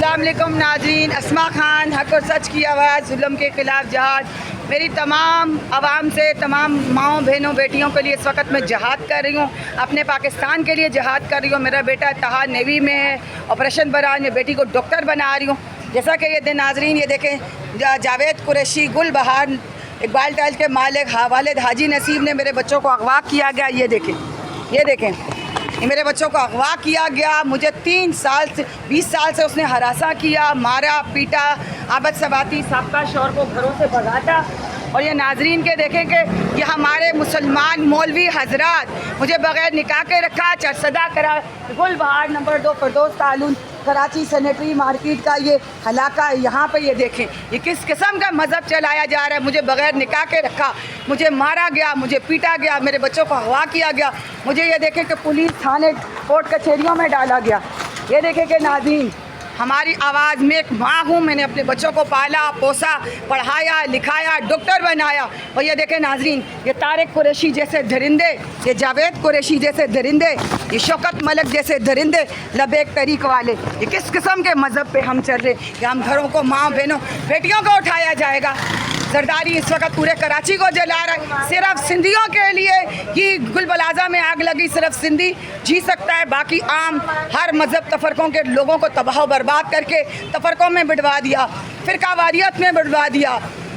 السلام علیکم ناظرین، اسما خان، حق اور سچ کی آواز، ظلم کے خلاف جہاد۔ میری تمام عوام سے، تمام ماؤں بہنوں بیٹیوں کے لیے اس وقت میں جہاد کر رہی ہوں، اپنے پاکستان کے لیے جہاد کر رہی ہوں۔ میرا بیٹا اتحاد نیوی میں ہے، آپریشن برآں میں بیٹی کو ڈاکٹر بنا رہی ہوں۔ جیسا کہ یہ ناظرین یہ دیکھیں، جاوید قریشی گل بہار اقبال ٹائل کے مالک والد حاجی نصیب نے میرے بچوں کو اغوا کیا گیا۔ یہ دیکھیں یہ میرے بچوں کو اغوا کیا گیا۔ مجھے 20 سال سے اس نے ہراساں کیا، مارا پیٹا، عابد ثباتی سابقہ شوہر کو گھروں سے بھگاتا۔ اور یہ ناظرین کے دیکھیں کہ یہ ہمارے مسلمان مولوی حضرات مجھے بغیر نکاح کے رکھا، چرسدہ کرا۔ گل بہار نمبر 2 فردوس تعلون کراچی سینیٹری مارکیٹ کا یہ علاقہ، یہاں پہ یہ دیکھیں یہ کس قسم کا مذہب چلایا جا رہا ہے۔ مجھے بغیر نکاح کے رکھا، مجھے مارا گیا، مجھے پیٹا گیا، میرے بچوں کو اغوا کیا گیا۔ مجھے یہ دیکھیں کہ پولیس تھانے کورٹ کچہریوں میں ڈالا گیا۔ یہ دیکھیں کہ ناظرین ہماری آواز، میں ایک ماں ہوں، میں نے اپنے بچوں کو پالا پوسا، پڑھایا لکھایا، ڈاکٹر بنایا۔ اور یہ دیکھیں ناظرین، یہ طارق قریشی جیسے درندے، یہ جاوید قریشی جیسے درندے، یہ شوکت ملک جیسے درندے، لبیک طریق والے، یہ کس قسم کے مذہب پہ ہم چل رہے کہ ہم گھروں کو، ماں بہنوں بیٹیوں کو اٹھایا جائے گا۔ زرداری اس وقت پورے کراچی کو جلا رہا ہے۔ صرف سندھیوں کے لیے یہ گل بلازہ میں آگ لگی، صرف سندھی جی سکتا ہے، باقی عام ہر مذہب تفرقوں کے لوگوں کو تباہ و برباد کر کے تفرقوں میں بٹوا دیا، فرقہ واریت میں بٹوا دیا،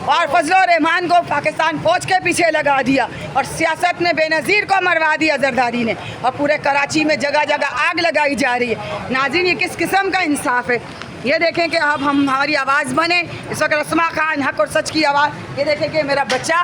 اور فضل الرحمان کو پاکستان فوج کے پیچھے لگا دیا، اور سیاست نے بے نظیر کو مروا دیا زرداری نے، اور پورے کراچی میں جگہ جگہ آگ لگائی جا رہی ہے۔ ناظرین یہ کس قسم کا انصاف ہے؟ یہ دیکھیں کہ اب ہماری آواز بنے۔ اس وقت اسما خان، حق اور سچ کی آواز۔ یہ دیکھیں کہ میرا بچہ،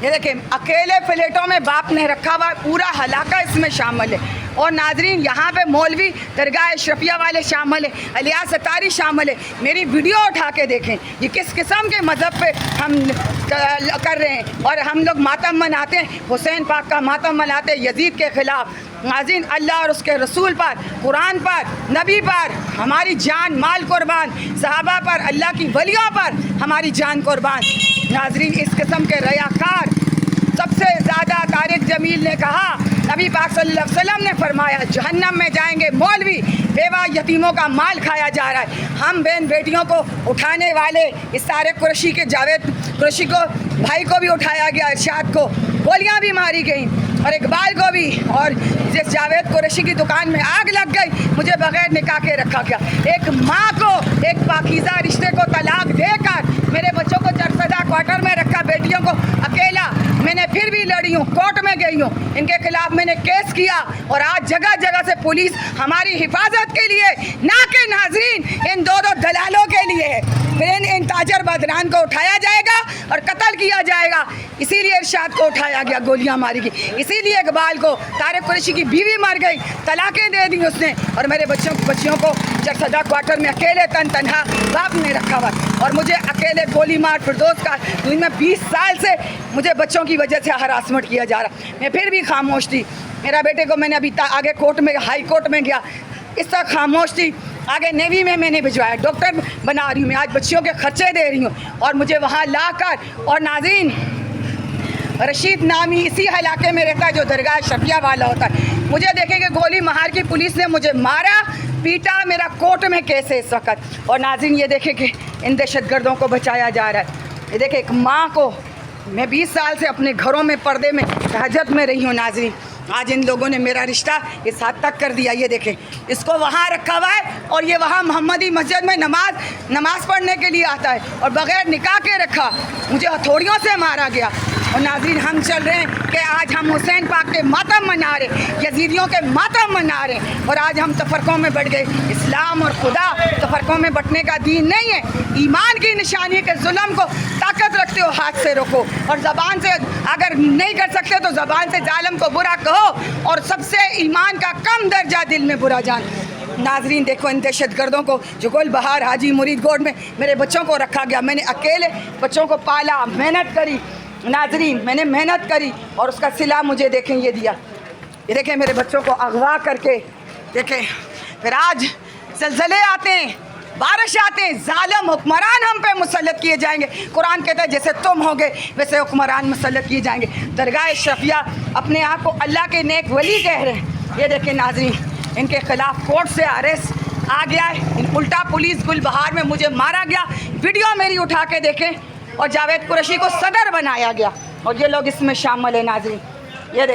یہ دیکھیں اکیلے فلیٹوں میں باپ نے رکھا ہوا، پورا علاقہ اس میں شامل ہے۔ اور ناظرین یہاں پہ مولوی درگاہ اشرفیہ والے شامل ہیں، الیاس ستاری شامل ہے۔ میری ویڈیو اٹھا کے دیکھیں یہ کس قسم کے مذہب پہ ہم کر رہے ہیں، اور ہم لوگ ماتم مناتے ہیں، حسین پاک کا ماتم مناتے ہیں یزید کے خلاف۔ ناظرین اللہ اور اس کے رسول پر، قرآن پر، نبی پر ہماری جان مال قربان، صحابہ پر، اللہ کی ولیوں پر ہماری جان قربان۔ ناظرین اس قسم کے ریاکار سب سے زیادہ طارق جمیل نے کہا، نبی پاک صلی اللہ علیہ وسلم نے فرمایا جہنم میں جائیں گے مولوی، بیوہ یتیموں کا مال کھایا جا رہا ہے۔ ہم بہن بیٹیوں کو اٹھانے والے اس طارق قریشی کے، جاوید قریشی کو بھائی کو بھی اٹھایا گیا، ارشاد کو گولیاں بھی ماری گئیں، اور اقبال کو بھی، اور جس جاوید قریشی کی دکان میں آگ لگ گئی، مجھے بغیر نکاح کے رکھا گیا۔ ایک ماں کو ایک پاکیزہ رشتے کو طلاق دے کر میرے بچوں کو چرسدہ کوارٹر میں رکھا، بیٹیوں کو اکیلا۔ میں نے پھر بھی لڑی ہوں، کورٹ میں گئی ہوں، ان کے خلاف میں نے کیس کیا، اور آج جگہ جگہ سے پولیس ہماری حفاظت کے لیے، نہ کہ ناظرین ان دو دلالوں کے لیے ہے۔ پھر ان تاجر بدران کو اٹھایا جائے گا اور قتل کیا جائے گا۔ اسی لیے ارشاد کو اٹھایا گیا، گولیاں ماری گئی، اسی لیے اقبال کو، طارق قریشی کی بیوی مر گئی، طلاقیں دے دی اس نے، اور میرے بچیوں کو چرسدہ کوارٹر میں اکیلے تنہا باپ نے رکھا ہوا، اور مجھے اکیلے گولی مار فردوس کا، میں 20 سال سے مجھے بچوں کی وجہ سے ہراسمنٹ کیا جا رہا۔ میں پھر بھی خاموش تھی۔ میرا بیٹے کو میں نے ابھی آگے کورٹ میں، ہائی کورٹ میں گیا، اس طرح خاموش تھی۔ آگے نیوی میں نے بھجوایا، ڈاکٹر بنا رہی ہوں میں، آج بچیوں کے خرچے دے رہی ہوں، اور مجھے وہاں لا کر، اور ناظرین رشید نامی اسی علاقے میں رہتا ہے جو درگاہ شفیہ والا ہوتا ہے۔ مجھے دیکھیں کہ گولی مہار کی پولیس نے مجھے مارا پیٹا، میرا کورٹ میں کیس ہے اس وقت۔ اور ناظرین یہ دیکھیں کہ ان دہشت گردوں کو بچایا جا رہا ہے۔ یہ دیکھیں ایک ماں کو، میں 20 سال سے اپنے گھروں میں پردے میں تہجد میں رہی ہوں ناظرین، آج ان لوگوں نے میرا رشتہ اس حد تک کر دیا۔ یہ دیکھیں اس کو وہاں رکھا ہوا ہے، اور یہ وہاں محمدی مسجد میں نماز پڑھنے کے لیے آتا ہے، اور بغیر نکاح کے رکھا، مجھے ہتھوڑیوں سے مارا گیا۔ اور ناظرین ہم چل رہے ہیں کہ آج ہم حسین پاک کے ماتم منا رہے ہیں، یزیدیوں کے ماتم منا رہے ہیں، اور آج ہم تفرقوں میں بٹ گئے۔ اسلام اور خدا تفرقوں میں بٹنے کا دین نہیں ہے، ایمان کی نشانی ہے کہ ظلم کو طاقت رکھتے ہو ہاتھ سے روکو، اور زبان سے اگر نہیں کر سکتے تو زبان سے ظالم کو برا کہو، اور سب سے ایمان کا کم درجہ دل میں برا جان۔ ناظرین دیکھو ان دہشت گردوں کو، جو گل بہار حاجی مرید گوڈ میں میرے بچوں کو رکھا گیا، میں نے اکیلے بچوں کو پالا، محنت کری ناظرین، میں نے محنت کری، اور اس کا صلہ مجھے دیکھیں یہ دیا۔ یہ دیکھیں میرے بچوں کو اغوا کر کے، دیکھیں پھر آج زلزلے آتے ہیں، بارش آتے ہیں، ظالم حکمران ہم پہ مسلط کیے جائیں گے۔ قرآن کہتا ہے جیسے تم ہوگے ویسے حکمران مسلط کیے جائیں گے۔ درگاہ شفیہ اپنے آپ کو اللہ کے نیک ولی کہہ رہے ہیں۔ یہ دیکھیں ناظرین ان کے خلاف کورٹ سے اریسٹ آ گیا ہے الٹا پولیس گل بہار میں مجھے مارا گیا. ویڈیو میری اٹھا کے دیکھیں. اور جاوید قریشی کو صدر بنایا گیا اور یہ لوگ اس میں شامل ہیں. ناظرین یہ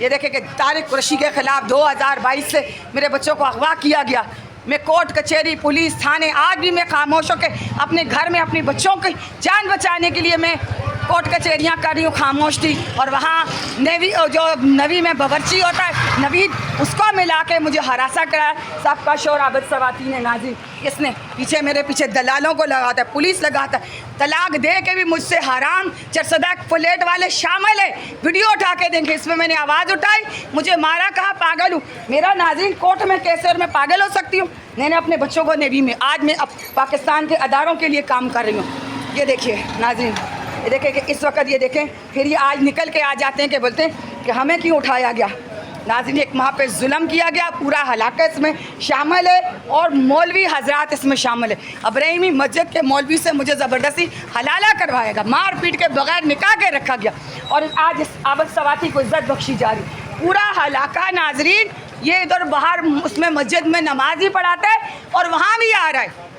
دیکھیں کہ طارق قریشی کے خلاف 2022 سے میرے بچوں کو اغوا کیا گیا. میں کورٹ کچہری پولیس تھانے آج بھی میں خاموش ہو کے اپنے گھر میں اپنے بچوں کی جان بچانے کے لیے میں کورٹ کچہریاں کر رہی ہوں, خاموش تھی. اور وہاں نوی میں باورچی ہوتا ہے نوید, اس کو ملا کے مجھے ہراساں کرایا. سب کا شور عابد سواتی نے. ناظرین اس نے میرے پیچھے دلالوں کو لگاتا ہے, پولیس لگاتا ہے. طلاق دے کے بھی مجھ سے حرام چرسدہ فلیٹ والے شامل ہیں. ویڈیو اٹھا کے دیکھیں, اس میں میں نے آواز اٹھائی, مجھے مارا, کہا پاگل ہوں. میرا ناظرین کورٹ میں کیسے اور میں پاگل ہو سکتی ہوں؟ میں نے اپنے بچوں کو نیوی میں, آج میں پاکستان کے اداروں کے لیے کام کر رہی ہوں. یہ دیکھیے ناظرین, یہ دیکھیں کہ اس وقت یہ دیکھیں, پھر یہ آج نکل کے آ جاتے ہیں کہ بولتے ہیں کہ ہمیں کیوں اٹھایا گیا. ناظرین ایک ماں پہ ظلم کیا گیا, پورا علاقہ اس میں شامل ہے اور مولوی حضرات اس میں شامل ہے. ابراہیمی مسجد کے مولوی سے مجھے زبردستی حلالہ کروایا گیا, مار پیٹ کے بغیر نکاح کے رکھا گیا اور آج اس عابد سواتی کو عزت بخشی جا رہی. پورا علاقہ ناظرین یہ ادھر باہر اس میں مسجد میں نماز ہی پڑھاتا ہے اور وہاں بھی آ رہا ہے.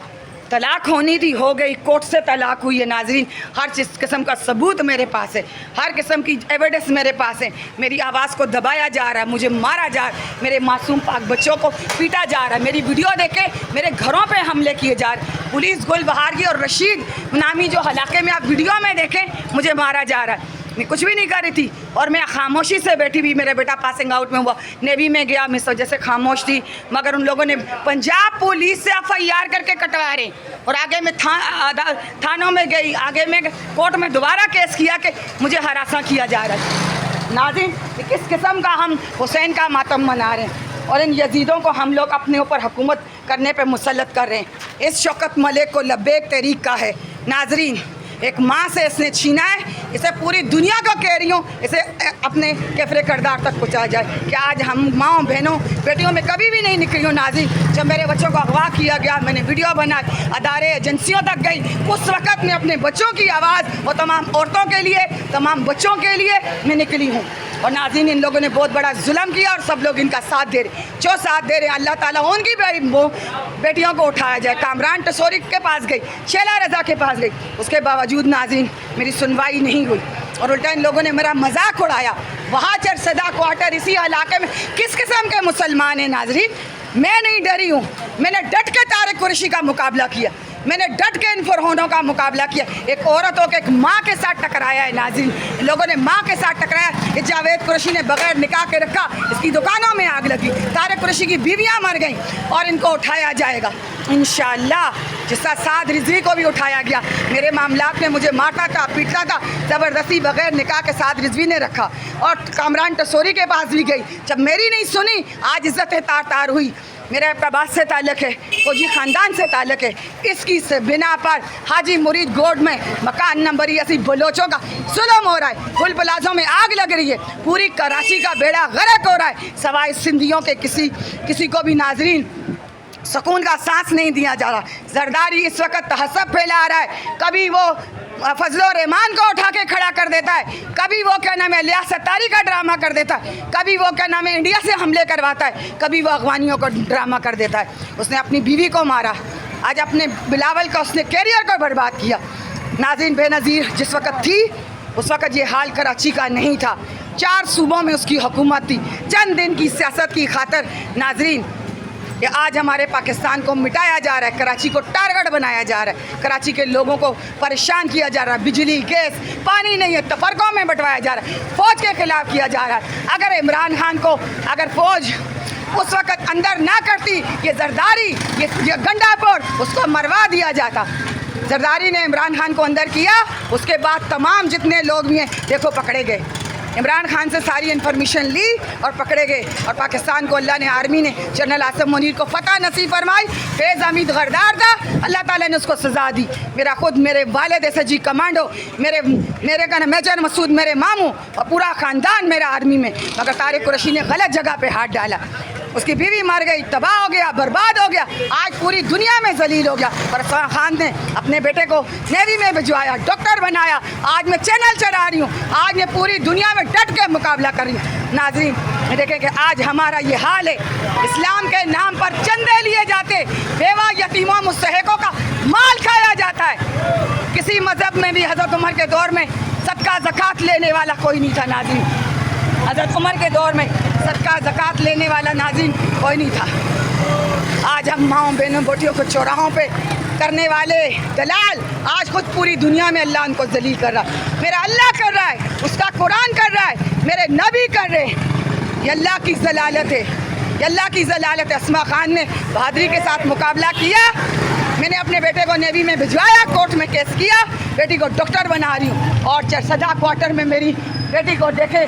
طلاق ہونی تھی, ہو گئی, کورٹ سے طلاق ہوئی ہے. ناظرین ہر قسم کا ثبوت میرے پاس ہے, ہر قسم کی ایویڈنس میرے پاس ہے. میری آواز کو دبایا جا رہا ہے, مجھے مارا جا رہا ہے, میرے معصوم پاک بچوں کو پیٹا جا رہا ہے. میری ویڈیو دیکھیں, میرے گھروں پہ حملے کیے جا رہے ہیں. پولیس گل بہار کی اور رشید نامی جو علاقے میں آپ ویڈیو میں دیکھیں, مجھے مارا جا رہا ہے. میں کچھ بھی نہیں کر رہی تھی اور میں خاموشی سے بیٹھی ہوئی. میرا بیٹا پاسنگ آؤٹ میں ہوا, نیوی میں گیا, میں اس وجہ سے خاموش تھی. مگر ان لوگوں نے پنجاب پولیس سے FIR کر کے کٹوا رہے اور آگے میں تھانوں میں گئی, آگے میں کورٹ میں دوبارہ کیس کیا کہ مجھے ہراساں کیا جا رہا ہے. ناظرین کس قسم کا ہم حسین کا ماتم منا رہے ہیں اور ان یزیدوں کو ہم لوگ اپنے اوپر حکومت کرنے پہ مسلط کر رہے ہیں. اس شوکت ملک کو لبیک تحریک کا ہے. ناظرین ایک ماں سے اس نے چھینا ہے, اسے پوری دنیا کو کہہ رہی ہوں اسے اپنے کفر کردار تک پہنچا جائے کہ آج ہم ماؤں بہنوں بیٹیوں میں کبھی بھی نہیں نکلی ہوں. ناظرین جب میرے بچوں کو اغوا کیا گیا, میں نے ویڈیو بنائی, ادارے ایجنسیوں تک گئی, اس وقت میں اپنے بچوں کی آواز اور تمام عورتوں کے لیے, تمام بچوں کے لیے میں نکلی ہوں. اور ناظرین ان لوگوں نے بہت بڑا ظلم کیا اور سب لوگ ان کا ساتھ دے رہے. جو ساتھ دے رہے ہیں اللہ تعالیٰ ان کی بیٹیوں کو اٹھایا جائے. کامران ٹسوری کے پاس گئی, شیلا رضا کے پاس گئی, اس کے باوجود ناظرین میری سنوائی نہیں ہوئی اور الٹا ان لوگوں نے میرا مذاق اڑایا. وہاں چرسدہ کوارٹر اسی علاقے میں کس قسم کے مسلمان ہیں. ناظرین میں نہیں ڈری ہوں, میں نے ڈٹ کے طارق قریشی کا مقابلہ کیا, میں نے ڈٹ کے ان فرحونوں کا مقابلہ کیا. ایک عورت ہو کے ایک ماں کے ساتھ ٹکرایا ہے. ناظرین لوگوں نے ماں کے ساتھ ٹکرایا. یہ جاوید قریشی نے بغیر نکاح کے رکھا, اس کی دکانوں میں آگ لگی, طارق قریشی کی بیویاں مر گئیں اور ان کو اٹھایا جائے گا انشاءاللہ. جس طرح سعد رضوی کو بھی اٹھایا گیا, میرے معاملات میں مجھے مارتا تھا, پیٹتا تھا, زبردستی بغیر نکاح کے سعد رضوی نے رکھا اور کامران ٹسوری کے پاس بھی گئی. جب میری نہیں سنی, آج عزت تار تار ہوئی. میرے اقتباس سے تعلق ہے, فوجی خاندان سے تعلق ہے. اس کی بنا پر حاجی مرید گوڈ میں مکان نمبر 80 بلوچوں کا ظلم ہو رہا ہے. پل پلازوں میں آگ لگ رہی ہے, پوری کراچی کا بیڑا غرق ہو رہا ہے, سوائے سندھیوں کے کسی کو بھی ناظرین سکون کا سانس نہیں دیا جا رہا. زرداری اس وقت تہذب پھیلا رہا ہے. کبھی وہ فضل الرحمان کو اٹھا کے کھڑا کر دیتا ہے, کبھی وہ کیا نام ہے الیاس ستاری کا ڈرامہ کر دیتا ہے, کبھی وہ کیا نام ہے انڈیا سے حملے کرواتا ہے, کبھی وہ افغانیوں کو ڈرامہ کر دیتا ہے. اس نے اپنی بیوی کو مارا, آج اپنے بلاول کا اس نے کیریئر کو برباد کیا. ناظرین بے نظیر جس وقت تھی اس وقت یہ حال کراچی کا نہیں تھا. 4 صوبوں میں اس کی حکومت تھی. چند دن کی سیاست کی خاطر ناظرین کہ آج ہمارے پاکستان کو مٹایا جا رہا ہے, کراچی کو ٹارگٹ بنایا جا رہا ہے, کراچی کے لوگوں کو پریشان کیا جا رہا ہے. بجلی گیس پانی نہیں ہے, تفرقوں میں بٹوایا جا رہا ہے, فوج کے خلاف کیا جا رہا ہے. اگر عمران خان کو اگر فوج اس وقت اندر نہ کرتی, یہ زرداری یہ گنڈا پور اس کو مروا دیا جاتا. زرداری نے عمران خان کو اندر کیا, اس کے بعد تمام جتنے لوگ بھی ہیں دیکھو پکڑے گئے. عمران خان سے ساری انفارمیشن لی اور پکڑے گئے اور پاکستان کو اللہ نے آرمی نے جنرل آصف منیر کو فتح نصیب فرمائی. فیض حمید غردار تھا, اللہ تعالیٰ نے اس کو سزا دی. میرے والد SG کمانڈو, میرے کا میجر مسعود میرے ماموں اور پورا خاندان میرا آرمی میں, مگر طارق قریشی نے غلط جگہ پہ ہاتھ ڈالا. اس کی بیوی مر گئی, تباہ ہو گیا, برباد ہو گیا, آج پوری دنیا میں ذلیل ہو گیا. پر عثمان خان نے اپنے بیٹے کو نیوی میں بھجوایا, ڈاکٹر بنایا, آج میں چینل چلا رہی ہوں, آج میں پوری دنیا میں ڈٹ کے مقابلہ کر رہی ہوں. ناظرین دیکھیں کہ آج ہمارا یہ حال ہے, اسلام کے نام پر چندے لیے جاتے, بیوہ یتیموں مستحقوں کا مال کھایا جاتا ہے. کسی مذہب میں بھی حضرت عمر کے دور میں صدقہ زکوٰۃ لینے والا کوئی نہیں تھا ناظرین. حضرت عمر کے دور میں صدقہ زکوٰۃ لینے والا ناظرین کوئی نہیں تھا. آج ہم ماؤں بہنوں بیٹیوں کو چوراہوں پہ کرنے والے دلال آج خود پوری دنیا میں اللہ ان کو ذلیل کر رہا ہے. میرا اللہ کر رہا ہے, اس کا قرآن کر رہا ہے, میرے نبی کر رہے ہیں. یہ اللہ کی ضلالت ہے, یہ اللہ کی ضلالت ہے. اسماء خان نے بہادری کے ساتھ مقابلہ کیا. میں نے اپنے بیٹے کو نیوی میں بھجوایا, کورٹ میں کیس کیا, بیٹی کو ڈاکٹر بنا رہی ہوں. اور چرسدہ کوارٹر میں میری بیٹی کو دیکھے,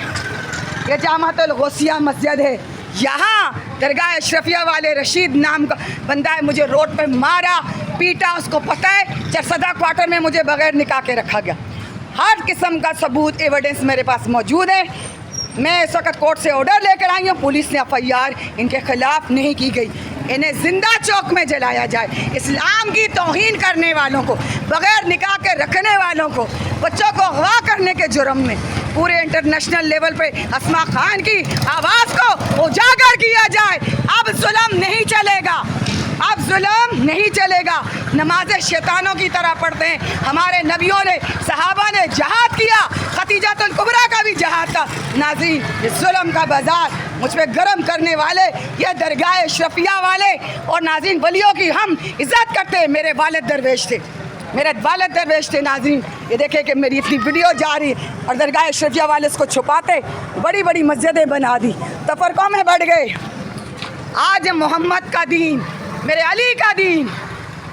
یہ جامعۃ الغوثیہ مسجد ہے, یہاں درگاہ اشرفیہ والے رشید نام کا بندہ ہے, مجھے روڈ پہ مارا پیٹا. اس کو پتہ ہے چرسدہ کوارٹر میں مجھے بغیر نکاح کے رکھا گیا. ہر قسم کا ثبوت ایویڈنس میرے پاس موجود ہے. میں اس وقت کورٹ سے آرڈر لے کر آئی ہوں, پولیس نے FIR ان کے خلاف نہیں کی گئی. انہیں زندہ چوک میں جلایا جائے. اسلام کی توہین کرنے والوں کو, بغیر نکاح کے رکھنے والوں کو, بچوں کو اغوا کرنے کے جرم میں پورے انٹرنیشنل لیول پہ اسماء خان کی آواز کو اجاگر کیا جائے. اب ظلم نہیں چلے گا, اب ظلم نہیں چلے گا. نمازیں شیطانوں کی طرح پڑھتے ہیں. ہمارے نبیوں نے, صحابہ نے جہاد کیا, خدیجہ الکبریٰ کا بھی جہاد تھا. ناظرین یہ ظلم کا بازار مجھ پہ گرم کرنے والے, یہ درگاہ اشرفیہ والے اور ناظرین ولیوں کی ہم عزت کرتے ہیں. میرے والد درویش تھے, میرے والد درویش تھے. ناظرین یہ دیکھیں کہ میری اتنی ویڈیو جا رہی ہے اور درگاہ اشرفیہ والے اس کو چھپاتے, بڑی بڑی مسجدیں بنا دی, تفرقوں میں بڑھ گئے. آج محمد کا دین, میرے علی کا دین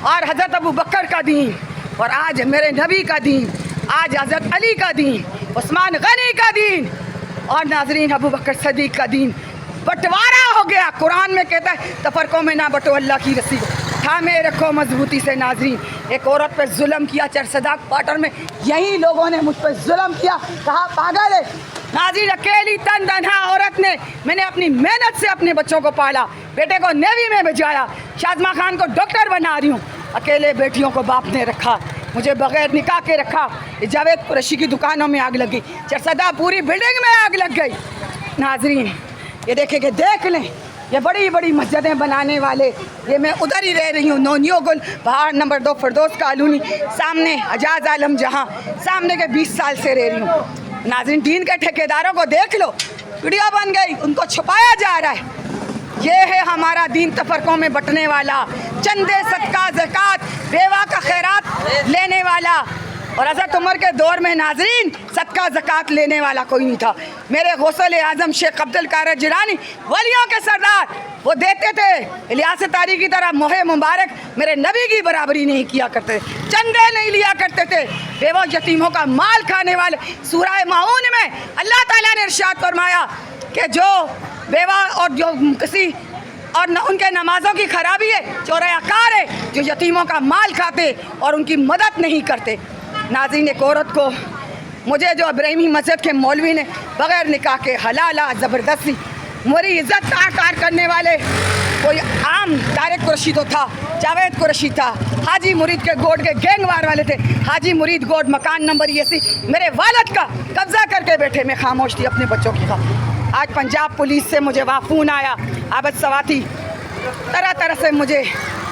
اور حضرت ابو بکر کا دین, اور آج میرے نبی کا دین, آج حضرت علی کا دین, عثمان غنی کا دین اور ناظرین ابو بکر صدیق کا دین بٹوارا ہو گیا. قرآن میں کہتا ہے تفرقوں میں نہ بٹو, اللہ کی رسی کو تھامے رکھو مضبوطی سے. ناظرین ایک عورت پہ ظلم کیا چرسدہ کوارٹر میں, یہی لوگوں نے مجھ پہ ظلم کیا, کہا پاگل ہے. ناظرین اکیلی تن تنہا عورت نے, میں نے اپنی محنت سے اپنے بچوں کو پالا, بیٹے کو نیوی میں بھجوایا, شازمہ خان کو ڈاکٹر بنا رہی ہوں. اکیلے بیٹیوں کو باپ نے رکھا, مجھے بغیر نکاح کے رکھا. جاوید قریشی کی دکانوں میں آگ لگ گئی, چرسدہ پوری بلڈنگ میں آگ لگ گئی. ناظرین یہ دیکھیں کہ دیکھ لیں, یہ بڑی بڑی مسجدیں بنانے والے, یہ میں ادھر ہی رہ رہی ہوں, نونیو گل بہار نمبر 2 فردوس کالونی, سامنے حجاز عالم جہاں, سامنے کے 20 سال سے رہ رہی ہوں. ناظرین دین کے ٹھیکیداروں کو دیکھ لو, ویڈیو بن گئی, ان کو چھپایا جا رہا ہے. یہ ہے ہمارا دین تفرقوں میں بٹنے والا, چندے صدقہ زکوٰۃ بیوہ کا خیرات لینے والا. اور حضرت عمر کے دور میں ناظرین صدقہ زکوٰۃ لینے والا کوئی نہیں تھا. میرے غوث اعظم شیخ عبد القادر جیلانی ولیوں کے سردار, وہ دیتے تھے الیاس طاری کی طرح موہ مبارک, میرے نبی کی برابری نہیں کیا کرتے, چندے نہیں لیا کرتے تھے. بیوہ یتیموں کا مال کھانے والے. سورہ ماعون میں اللہ تعالیٰ نے ارشاد فرمایا کہ جو بیوہ اور جو کسی اور ان کے نمازوں کی خرابی ہے, چورہ کار ہے, جو یتیموں کا مال کھاتے اور ان کی مدد نہیں کرتے. ناظرین ایک عورت کو مجھے جو ابراہیمی مسجد کے مولوی نے بغیر نکاح کے حلالہ زبردستی میری عزت تار کرنے والے, کوئی عام طارق قریشی تو تھا, جاوید قریشی تھا, حاجی مرید کے گوڈ کے گینگ وار والے تھے, حاجی مرید گوڈ مکان نمبر ایسی میرے والد کا قبضہ کر کے بیٹھے. میں خاموش تھی اپنے بچوں کی خاطر. آج پنجاب پولیس سے مجھے فون آیا, عابد سواتی طرح طرح سے مجھے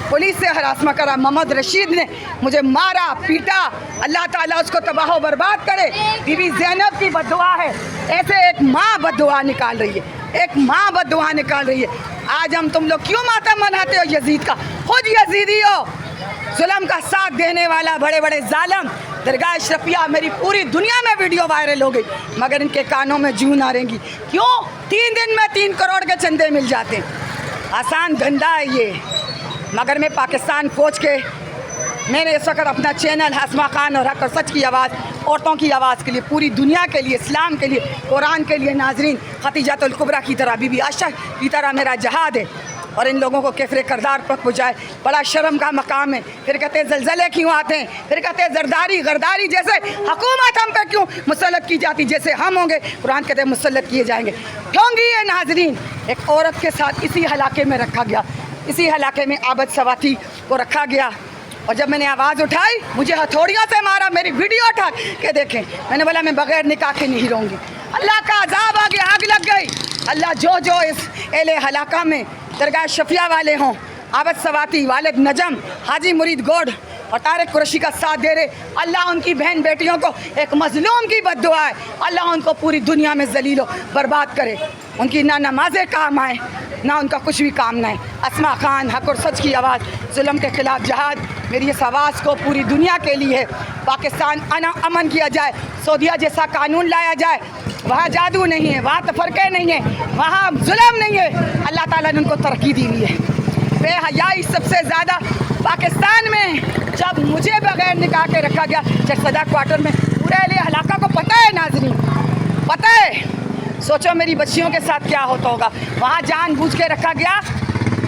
پولیس سے ہراساں کرا. محمد رشید نے مجھے مارا پیٹا, اللہ تعالیٰ اس کو تباہ و برباد کرے. بی بی زینب کی بددعا ہے, ایسے ایک ماں بددعا نکال رہی ہے, ایک ماں بددعا نکال رہی ہے. آج ہم تم لوگ کیوں ماتم مناتے ہو یزید کا؟ خود یزیدی ہو, ظلم کا ساتھ دینے والا, بڑے بڑے ظالم. درگاہ اشرفیہ میری پوری دنیا میں ویڈیو وائرل ہو گئی, مگر ان کے کانوں میں جوں نہ رہیں گی. کیوں؟ 3 دن میں 3 کروڑ کے چندے مل جاتے ہیں. آسان دھندا ہے یہ. مگر میں پاکستان فوج کے, میں نے اس وقت اپنا چینل اسماء خان اور حق اور سچ کی آواز, عورتوں کی آواز کے لیے, پوری دنیا کے لیے, اسلام کے لیے, قرآن کے لیے. ناظرین خدیجہ الکبریٰ کی طرح, بی بی عائشہ کی طرح میرا جہاد ہے. اور ان لوگوں کو کفر کردار پر پہنچائے. بڑا شرم کا مقام ہے. پھر کہتے ہیں زلزلے کیوں آتے ہیں, پھر کہتے ہیں زرداری غرداری جیسے حکومت ہم پہ کیوں مسلط کی جاتی, جیسے ہم ہوں گے قرآن کہتے ہیں مسلط کیے جائیں گے. ڈھونگی ہے ناظرین. ایک عورت کے ساتھ اسی علاقے میں رکھا گیا, اسی علاقے میں عابد سواتی کو رکھا گیا, اور جب میں نے آواز اٹھائی مجھے ہتھوڑیوں سے مارا. میری ویڈیو اٹھا کے دیکھیں. میں نے بولا میں بغیر نکاح کے نہیں رہوں گی. اللہ کا عذاب آ گیا, آگ لگ گئی. اللہ جو اس اہل علاقہ میں درگاہ شفیع والے ہوں, عابد سواتی, والد نجم, حاجی مرید گوڑ اور طارق قریشی کا ساتھ دے رہے, اللہ ان کی بہن بیٹیوں کو, ایک مظلوم کی بد دعا ہے, اللہ ان کو پوری دنیا میں ذلیل و برباد کرے. ان کی نہ نمازیں کام آئیں, نہ ان کا کچھ بھی کام نہ ہے. اسما خان, حق اور سچ کی آواز, ظلم کے خلاف جہاد. میری اس آواز کو پوری دنیا کے لیے ہے. پاکستان امن کیا جائے, سعودیہ جیسا قانون لایا جائے. وہاں جادو نہیں ہے, وہاں تفرقے نہیں ہیں, وہاں ظلم نہیں ہے. اللہ تعالیٰ نے ان کو ترقی دی ہوئی ہے. بے حیائی سب سے زیادہ پاکستان میں. جب مجھے بغیر نکاح کے رکھا گیا چرسدہ کوارٹر میں, پورے اہل علاقہ کو پتہ ہے ناظرین, پتہ ہے. سوچو میری بچیوں کے ساتھ کیا ہوتا ہوگا. وہاں جان بوجھ کے رکھا گیا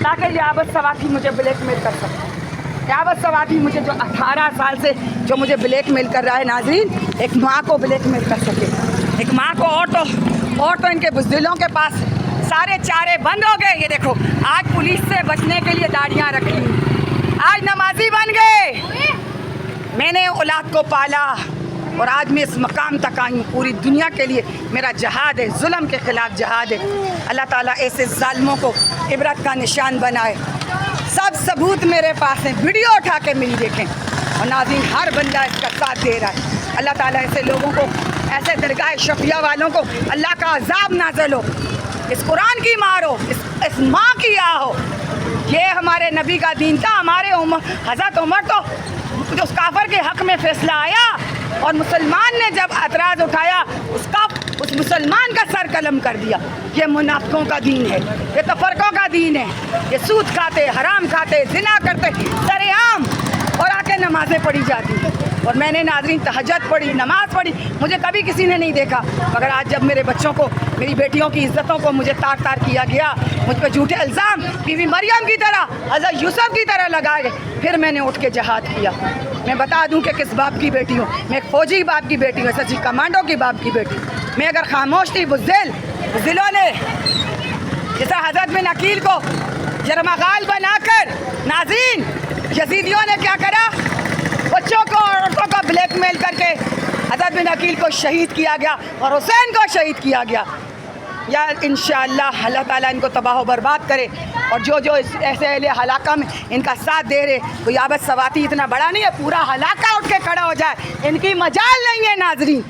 تاکہ یہ عابد سواتی مجھے بلیک میل کر سکے. عابد سواتی مجھے جو 18 سال سے جو مجھے بلیک میل کر رہا ہے ناظرین, ایک ماں کو بلیک میل کر سکے. ایک ماں کو آٹو ان کے بزدلوں کے پاس سارے چارے بند ہو گئے. یہ دیکھو آج پولیس سے بچنے کے لیے داڑیاں رکھ لی, آج نمازی بن گئے. میں نے اولاد کو پالا اور آج میں اس مقام تک آئی ہوں. پوری دنیا کے لیے میرا جہاد ہے, ظلم کے خلاف جہاد ہے. اللہ تعالیٰ ایسے ظالموں کو عبرت کا نشان بنائے. سب ثبوت میرے پاس ہیں, ویڈیو اٹھا کے میری دیکھیں. اور ناظرین ہر بندہ اس کا ساتھ دے رہا ہے. اللہ تعالیٰ ایسے لوگوں کو, ایسے درگاہ شفیع والوں کو اللہ کا عذاب نازل ہو. اس قرآن کی مار ہو, اس ماں کی آ ہو. یہ ہمارے نبی کا دین تھا. ہمارے حضرت عمر تو اس کافر کے حق میں فیصلہ آیا اور مسلمان نے جب اعتراض اٹھایا اس مسلمان کا سر قلم کر دیا. یہ منافقوں کا دین ہے, یہ تفرقوں کا دین ہے. یہ سود کھاتے, حرام کھاتے, زنا کرتے سر عام, اور آ کے نمازیں پڑھی جاتی ہیں. اور میں نے ناظرین تہجد پڑھی, نماز پڑھی, مجھے کبھی کسی نے نہیں دیکھا. مگر آج جب میرے بچوں کو, میری بیٹیوں کی عزتوں کو مجھے تار تار کیا گیا, مجھ پہ جھوٹے الزام بی بی مریم کی طرح, حضرت یوسف کی طرح لگائے گئے, پھر میں نے اٹھ کے جہاد کیا. میں بتا دوں کہ کس باپ کی بیٹی ہوں. میں ایک فوجی باپ کی بیٹی ہوں, سچی کمانڈو کی باپ کی بیٹی. میں اگر خاموش تھی, بزدلوں نے جیسا حضرت بن عقیل کو جرمغال بنا کر, ناظرین یزیدیوں نے کیا کرا, بچوں کو اور عورتوں کو بلیک میل کر کے حضرت بن عقیل کو شہید کیا گیا اور حسین کو شہید کیا گیا. یا انشاءاللہ اللہ تعالیٰ ان کو تباہ و برباد کرے. اور جو ایسے اہل علاقہ میں ان کا ساتھ دے رہے, کوئی عابد سواتی اتنا بڑا نہیں ہے, پورا علاقہ اٹھ کے کھڑا ہو جائے. ان کی مجال نہیں ہے ناظرین.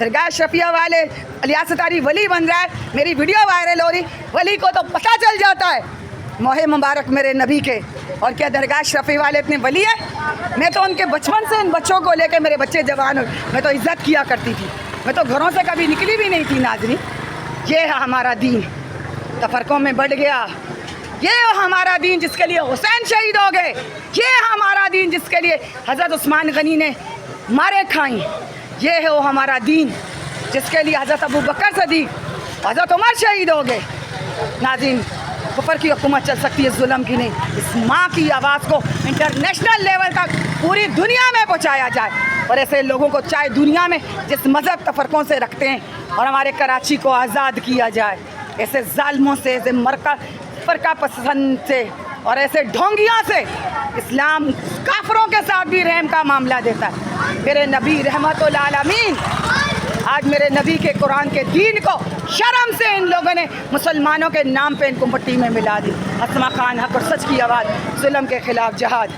درگاہ شفیع والے الیاس اتاری ولی بن رہا ہے, میری ویڈیو وائرل ہو رہی, ولی کو تو پتہ چل جاتا ہے موہ مبارک میرے نبی کے. اور کیا درگاہ شفیع والے اتنے ولی ہیں؟ میں تو ان کے بچپن سے ان بچوں کو لے کے, میرے بچے جوان ہوئے, میں تو عزت کیا کرتی تھی. میں تو گھروں سے کبھی نکلی بھی نہیں تھی ناظرین. یہ ہے ہمارا دین, تفرقوں میں بڑھ گیا. یہ ہمارا دین جس کے لیے حسین شہید ہو گئے. یہ ہمارا دین جس کے لیے حضرت عثمان غنی نے مارے کھائیں. یہ ہے وہ ہمارا دین جس کے لیے حضرت ابو بکر صدیق, حضرت عمر شہید ہو گئے. ناظرین کفر کی حکومت چل سکتی ہے, ظلم کی نہیں. اس ماں کی آواز کو انٹرنیشنل لیول تک پوری دنیا میں پہنچایا جائے. اور ایسے لوگوں کو چاہے دنیا میں جس مذہب تفرقوں سے رکھتے ہیں, اور ہمارے کراچی کو آزاد کیا جائے. ایسے ظالموں سے, ایسے فرقہ پسند سے اور ایسے ڈھونگیوں سے. اسلام کافروں کے ساتھ بھی رحم کا معاملہ دیتا ہے. میرے نبی رحمت للعالمین, آج میرے نبی کے قرآن کے دین کو شرم سے ان لوگوں نے مسلمانوں کے نام پہ ان کو مٹی میں ملا دی. اسما خان, حق اور سچ کی آواز, ظلم کے خلاف جہاد.